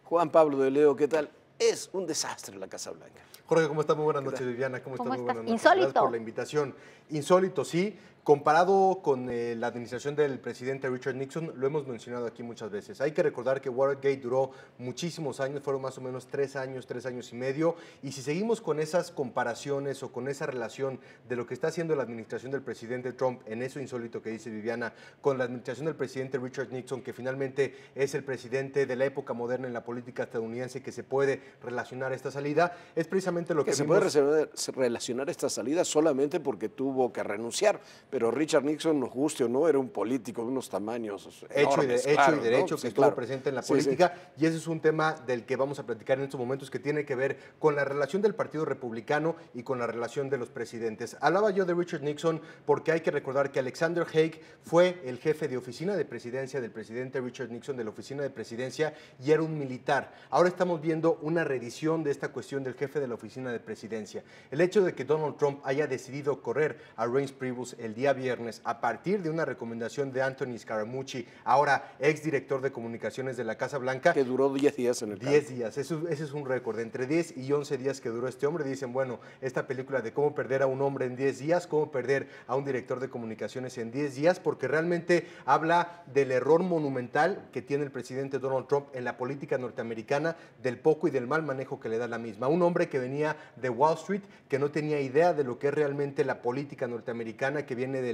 Juan Pablo de Leo, ¿qué tal? Es un desastre la Casa Blanca. Jorge, ¿cómo estás? Muy buenas noches, Viviana. ¿Cómo estás? Muy buenas noches. Insólito. Gracias por la invitación. Insólito, sí. Comparado con la administración del presidente Richard Nixon, lo hemos mencionado aquí muchas veces. Hay que recordar que Watergate duró muchísimos años, fueron más o menos 3 años y medio, y si seguimos con esas comparaciones o con esa relación de lo que está haciendo la administración del presidente Trump, en eso insólito que dice Viviana, con la administración del presidente Richard Nixon, que finalmente es el presidente de la época moderna en la política estadounidense que se puede relacionar esta salida, es precisamente lo que se vimos. puede relacionar esta salida solamente porque tuvo que renunciar, pero Richard Nixon, nos guste o no, era un político de unos tamaños enormes, hecho y derecho, ¿no? que estuvo presente en la política, y ese es un tema del que vamos a platicar en estos momentos, que tiene que ver con la relación del Partido Republicano y con la relación de los presidentes. Hablaba yo de Richard Nixon porque hay que recordar que Alexander Haig fue el jefe de oficina de presidencia del presidente Richard Nixon, de la oficina de presidencia, y era un militar. Ahora estamos viendo una reedición de esta cuestión del jefe de la oficina de presidencia. El hecho de que Donald Trump haya decidido correr a Reince Priebus el día viernes a partir de una recomendación de Anthony Scaramucci, ahora exdirector de comunicaciones de la Casa Blanca. Que duró 10 días en el cargo. 10 días, ese es un récord. Entre 10 y 11 días que duró este hombre, dicen, bueno, esta película de cómo perder a un hombre en 10 días, cómo perder a un director de comunicaciones en 10 días, porque realmente habla del error monumental que tiene el presidente Donald Trump en la política norteamericana, del poco y del mal manejo que le da la misma. Un hombre que venía de Wall Street, que no tenía idea de lo que es realmente la política norteamericana, que viene de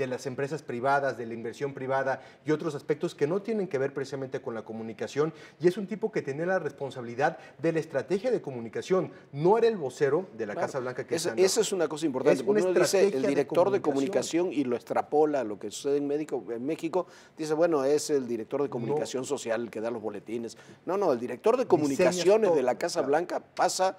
las empresas privadas, de la inversión privada y otros aspectos que no tienen que ver precisamente con la comunicación, y es un tipo que tenía la responsabilidad de la estrategia de comunicación, no era el vocero de la Casa Blanca que esa es una cosa importante, porque uno dice el director de comunicación y lo extrapola a lo que sucede en México, dice, bueno, es el director de comunicación social el que da los boletines. No, el director de comunicaciones de la Casa Blanca pasa,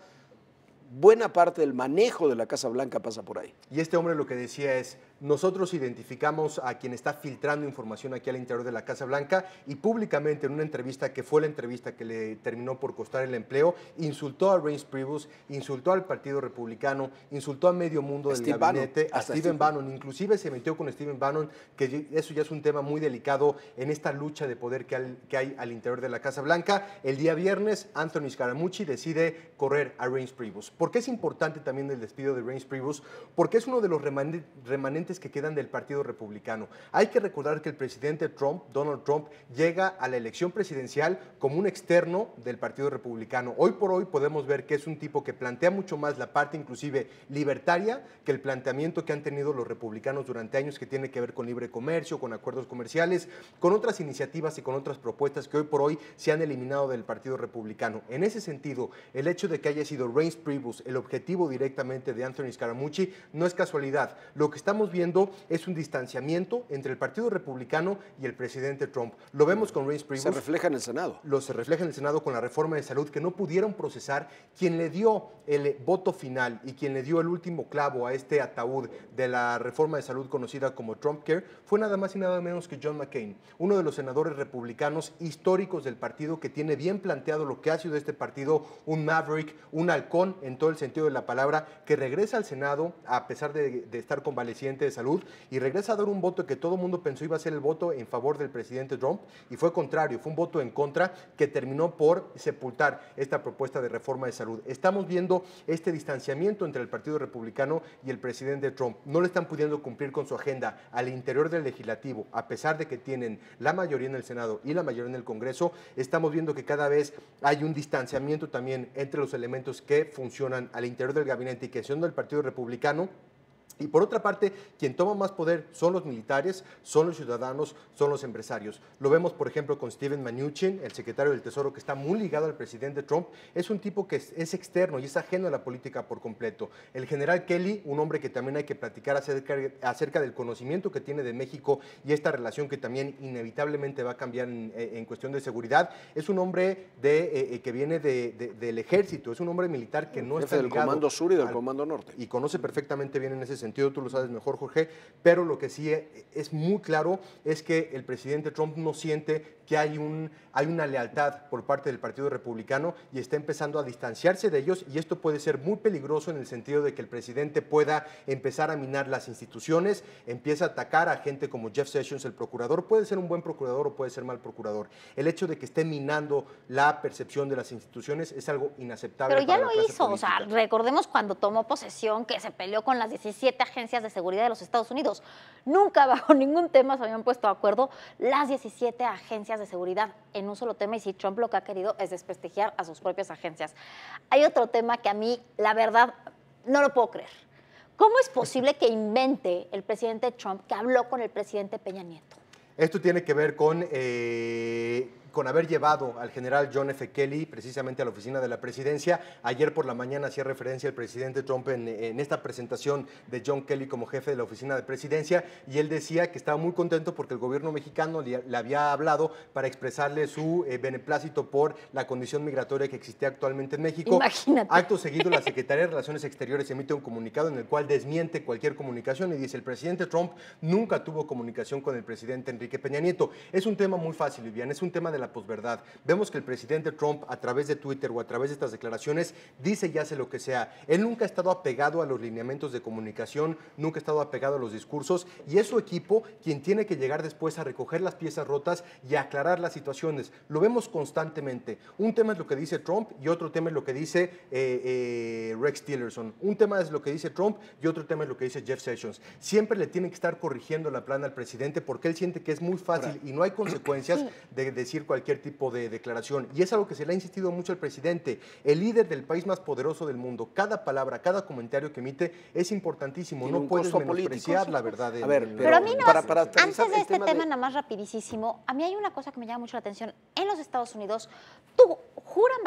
buena parte del manejo de la Casa Blanca pasa por ahí. Y este hombre lo que decía es, nosotros identificamos a quien está filtrando información aquí al interior de la Casa Blanca, y públicamente en una entrevista que fue la entrevista que le terminó por costar el empleo, insultó a Reince Priebus, insultó al Partido Republicano, insultó a medio mundo del gabinete, a Stephen Bannon, inclusive se metió con Stephen Bannon, que eso ya es un tema muy delicado en esta lucha de poder que hay al interior de la Casa Blanca. El día viernes, Anthony Scaramucci decide correr a Reince Priebus. ¿Por qué es importante también el despido de Reince Priebus? Porque es uno de los remanentes que quedan del Partido Republicano. Hay que recordar que el presidente Trump, Donald Trump, llega a la elección presidencial como un externo del Partido Republicano. Hoy por hoy podemos ver que es un tipo que plantea mucho más la parte inclusive libertaria que el planteamiento que han tenido los republicanos durante años, que tiene que ver con libre comercio, con acuerdos comerciales, con otras iniciativas y con otras propuestas que hoy por hoy se han eliminado del Partido Republicano. En ese sentido, el hecho de que haya sido Reince Priebus el objetivo directamente de Anthony Scaramucci no es casualidad. Lo que estamos viendo es un distanciamiento entre el Partido Republicano y el presidente Trump. Lo vemos con Reince Priebus. Se refleja en el Senado. Se refleja en el Senado con la reforma de salud que no pudieron procesar. Quien le dio el voto final y quien le dio el último clavo a este ataúd de la reforma de salud conocida como Trump Care fue nada más y nada menos que John McCain, uno de los senadores republicanos históricos del partido, que tiene bien planteado lo que ha sido de este partido, un maverick, un halcón en todo el sentido de la palabra, que regresa al Senado a pesar de estar convaleciente de salud, y regresa a dar un voto que todo el mundo pensó iba a ser el voto en favor del presidente Trump, y fue contrario, fue un voto en contra que terminó por sepultar esta propuesta de reforma de salud. Estamos viendo este distanciamiento entre el Partido Republicano y el presidente Trump. No le están pudiendo cumplir con su agenda al interior del legislativo, a pesar de que tienen la mayoría en el Senado y la mayoría en el Congreso. Estamos viendo que cada vez hay un distanciamiento también entre los elementos que funcionan al interior del gabinete y que son del Partido Republicano. Y por otra parte, quien toma más poder son los militares, son los ciudadanos, son los empresarios. Lo vemos, por ejemplo, con Steven Mnuchin, el secretario del Tesoro, que está muy ligado al presidente Trump. Es un tipo que es externo y es ajeno a la política por completo. El general Kelly, un hombre que también hay que platicar acerca del conocimiento que tiene de México y esta relación que también inevitablemente va a cambiar en cuestión de seguridad. Es un hombre que viene del ejército, es un hombre militar que no está ligado del Comando Sur y del Comando Norte. Y conoce perfectamente bien en ese sentido, tú lo sabes mejor, Jorge, pero lo que sí es muy claro es que el presidente Trump no siente que hay una lealtad por parte del Partido Republicano y está empezando a distanciarse de ellos, y esto puede ser muy peligroso en el sentido de que el presidente pueda empezar a minar las instituciones, empieza a atacar a gente como Jeff Sessions, el procurador. Puede ser un buen procurador o puede ser mal procurador. El hecho de que esté minando la percepción de las instituciones es algo inaceptable. Pero ya lo hizo, o sea, recordemos cuando tomó posesión que se peleó con las 17 agencias de seguridad de los Estados Unidos. Nunca bajo ningún tema se habían puesto de acuerdo las 17 agencias de seguridad en un solo tema, y si Trump lo que ha querido es desprestigiar a sus propias agencias. Hay otro tema que a mí, la verdad, no lo puedo creer. ¿Cómo es posible que invente el presidente Trump que habló con el presidente Peña Nieto? Esto tiene que ver con haber llevado al general John F. Kelly precisamente a la oficina de la presidencia. Ayer por la mañana hacía referencia el presidente Trump en esta presentación de John Kelly como jefe de la oficina de presidencia, y él decía que estaba muy contento porque el gobierno mexicano le había hablado para expresarle su beneplácito por la condición migratoria que existe actualmente en México. Imagínate. Acto seguido, la Secretaría de Relaciones Exteriores emite un comunicado en el cual desmiente cualquier comunicación y dice: el presidente Trump nunca tuvo comunicación con el presidente Enrique Peña Nieto. Es un tema muy fácil, Vivian, es un tema de la posverdad. Vemos que el presidente Trump, a través de Twitter o a través de estas declaraciones, dice y hace lo que sea. Él nunca ha estado apegado a los lineamientos de comunicación, nunca ha estado apegado a los discursos, y es su equipo quien tiene que llegar después a recoger las piezas rotas y a aclarar las situaciones. Lo vemos constantemente. Un tema es lo que dice Trump y otro tema es lo que dice Rex Tillerson. Un tema es lo que dice Trump y otro tema es lo que dice Jeff Sessions. Siempre le tienen que estar corrigiendo la plana al presidente porque él siente que es muy fácil y no hay consecuencias de decir cualquier tipo de declaración. Y es algo que se le ha insistido mucho al presidente. El líder del país más poderoso del mundo, cada palabra, cada comentario que emite es importantísimo. No puedes menospreciar la verdad. A ver, pero a mí no, antes de este tema nada más rapidísimo, a mí hay una cosa que me llama mucho la atención. En los Estados Unidos, juran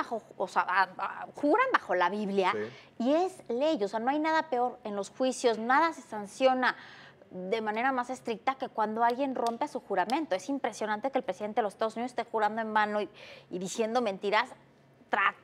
bajo la Biblia, sí, y es ley. O sea, no hay nada peor en los juicios, nada se sanciona de manera más estricta que cuando alguien rompe su juramento. Es impresionante que el presidente de los Estados Unidos esté jurando en vano y diciendo mentiras tras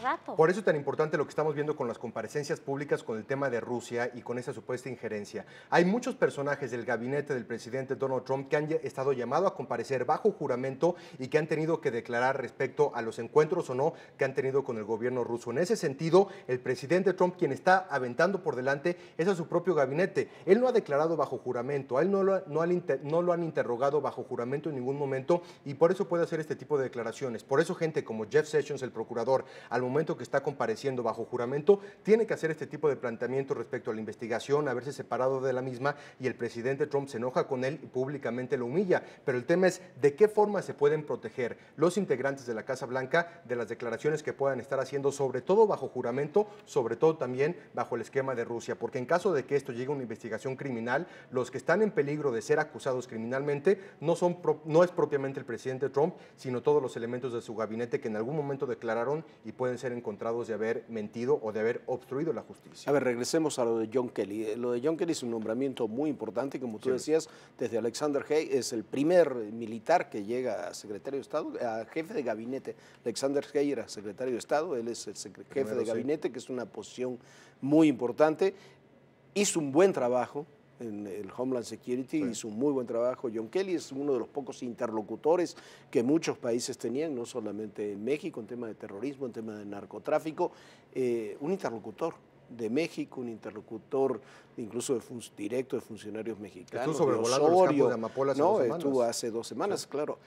rato. Por eso es tan importante lo que estamos viendo con las comparecencias públicas con el tema de Rusia y con esa supuesta injerencia. Hay muchos personajes del gabinete del presidente Donald Trump que han estado llamados a comparecer bajo juramento y que han tenido que declarar respecto a los encuentros o no que han tenido con el gobierno ruso. En ese sentido, el presidente Trump, quien está aventando por delante, es a su propio gabinete. Él no ha declarado bajo juramento, a él no lo han interrogado bajo juramento en ningún momento, y por eso puede hacer este tipo de declaraciones. Por eso gente como Jeff Sessions, el procurador, al momento que está compareciendo bajo juramento, tiene que hacer este tipo de planteamiento respecto a la investigación, haberse separado de la misma, y el presidente Trump se enoja con él y públicamente lo humilla. Pero el tema es de qué forma se pueden proteger los integrantes de la Casa Blanca de las declaraciones que puedan estar haciendo, sobre todo bajo juramento, sobre todo también bajo el esquema de Rusia, porque en caso de que esto llegue a una investigación criminal, los que están en peligro de ser acusados criminalmente no es propiamente el presidente Trump, sino todos los elementos de su gabinete que en algún momento declararon y pueden ser encontrados de haber mentido o de haber obstruido la justicia. A ver, regresemos a lo de John Kelly. Lo de John Kelly es un nombramiento muy importante, como tú decías, desde Alexander Haig, es el primer militar que llega a secretario de Estado, a jefe de gabinete. Alexander Haig era secretario de Estado, él es el jefe de gabinete, que es una posición muy importante. Hizo un buen trabajo en el Homeland Security, hizo un muy buen trabajo. John Kelly es uno de los pocos interlocutores que muchos países tenían, no solamente en México, en tema de terrorismo, en tema de narcotráfico, un interlocutor de México, un interlocutor incluso directo de funcionarios mexicanos. Estuvo sobrevolando los campos de Amapola hace 2 semanas. Estuvo hace 2 semanas, claro.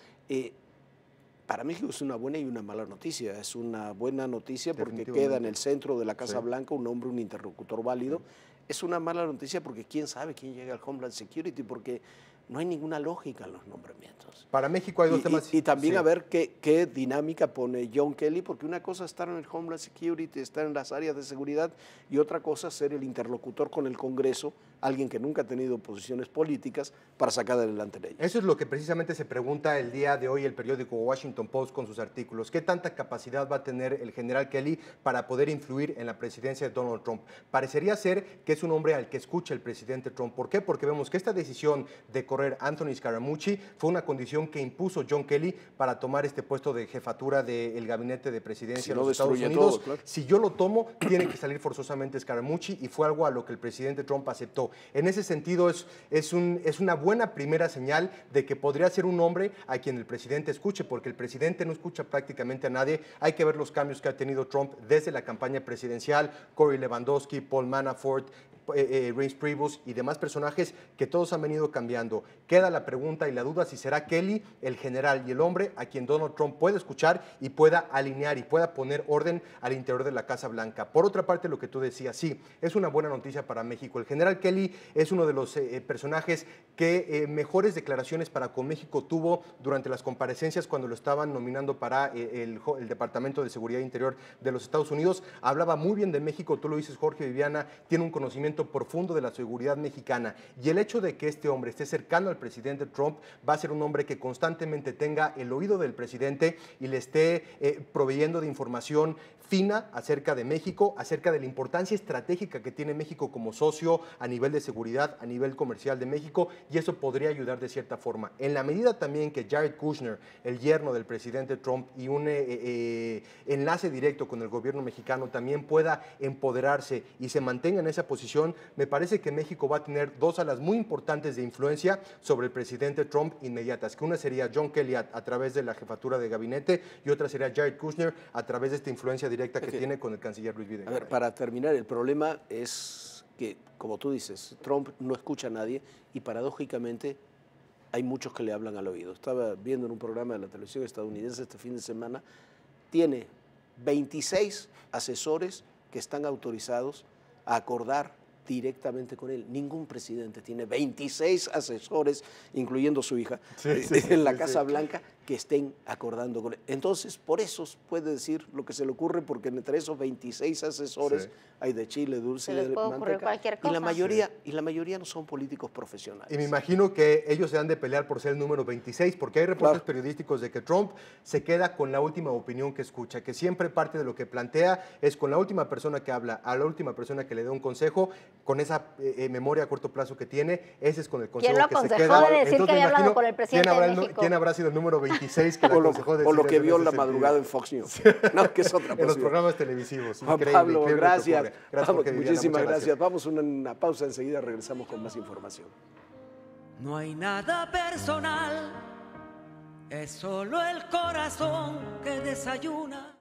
Para México es una buena y una mala noticia. Es una buena noticia porque queda en el centro de la Casa Blanca un hombre, un interlocutor válido. Es una mala noticia porque quién sabe quién llega al Homeland Security, porque no hay ninguna lógica en los nombramientos. Para México hay 2 temas. Y también a ver qué dinámica pone John Kelly, porque una cosa es estar en el Homeland Security, estar en las áreas de seguridad, y otra cosa es ser el interlocutor con el Congreso alguien que nunca ha tenido posiciones políticas para sacar adelante leyes. Eso es lo que precisamente se pregunta el día de hoy el periódico Washington Post con sus artículos. ¿Qué tanta capacidad va a tener el general Kelly para poder influir en la presidencia de Donald Trump? Parecería ser que es un hombre al que escucha el presidente Trump. ¿Por qué? Porque vemos que esta decisión de correr Anthony Scaramucci fue una condición que impuso John Kelly para tomar este puesto de jefatura del gabinete de presidencia de los Estados Unidos. Todo, claro. Si yo lo tomo, tiene que salir forzosamente Scaramucci, y fue algo a lo que el presidente Trump aceptó. En ese sentido, es una buena primera señal de que podría ser un hombre a quien el presidente escuche, porque el presidente no escucha prácticamente a nadie. Hay que ver los cambios que ha tenido Trump desde la campaña presidencial, Corey Lewandowski, Paul Manafort, Reince Priebus y demás personajes que todos han venido cambiando. Queda la pregunta y la duda si será Kelly el general y el hombre a quien Donald Trump pueda escuchar y pueda alinear y pueda poner orden al interior de la Casa Blanca. Por otra parte, lo que tú decías, sí, es una buena noticia para México. El general Kelly es uno de los personajes que mejores declaraciones para con México tuvo durante las comparecencias cuando lo estaban nominando para el Departamento de Seguridad Interior de los Estados Unidos. Hablaba muy bien de México, tú lo dices, Jorge, Viviana, tiene un conocimiento profundo de la seguridad mexicana, y el hecho de que este hombre esté cercano al presidente Trump va a ser un hombre que constantemente tenga el oído del presidente y le esté proveyendo de información fina acerca de México, acerca de la importancia estratégica que tiene México como socio a nivel de seguridad, a nivel comercial de México, y eso podría ayudar de cierta forma. En la medida también que Jared Kushner, el yerno del presidente Trump y un enlace directo con el gobierno mexicano, también pueda empoderarse y se mantenga en esa posición, me parece que México va a tener dos alas muy importantes de influencia sobre el presidente Trump inmediatas, que una sería John Kelly a través de la jefatura de gabinete y otra sería Jared Kushner a través de esta influencia directa que tiene con el canciller Luis Videgaray. A ver, para terminar, el problema es que, como tú dices, Trump no escucha a nadie y paradójicamente hay muchos que le hablan al oído. Estaba viendo en un programa de la televisión estadounidense este fin de semana, tiene 26 asesores que están autorizados a acordar directamente con él. Ningún presidente tiene 26 asesores, incluyendo su hija, en la Casa Blanca, que estén acordando con él. Entonces, por eso puede decir lo que se le ocurre, porque entre esos 26 asesores hay de chile, dulce y de manteca. Cualquier cosa. Y la mayoría no son políticos profesionales. Y me imagino que ellos se han de pelear por ser el número 26, porque hay reportes periodísticos de que Trump se queda con la última opinión que escucha, que siempre parte de lo que plantea es con la última persona que habla, a la última persona que le dé un consejo, con esa memoria a corto plazo que tiene, ese es con el consejo que se queda. ¿Quién lo aconsejó de decir que había hablado con el presidente de México? ¿Quién habrá sido el número 26 que le aconsejó decir? O lo que vio en la madrugada en Fox News. No, que es otra en los programas televisivos. Juan Pablo, gracias. Muchísimas gracias. Vamos a una pausa, enseguida regresamos con más información. No hay nada personal, es solo el corazón que desayuna.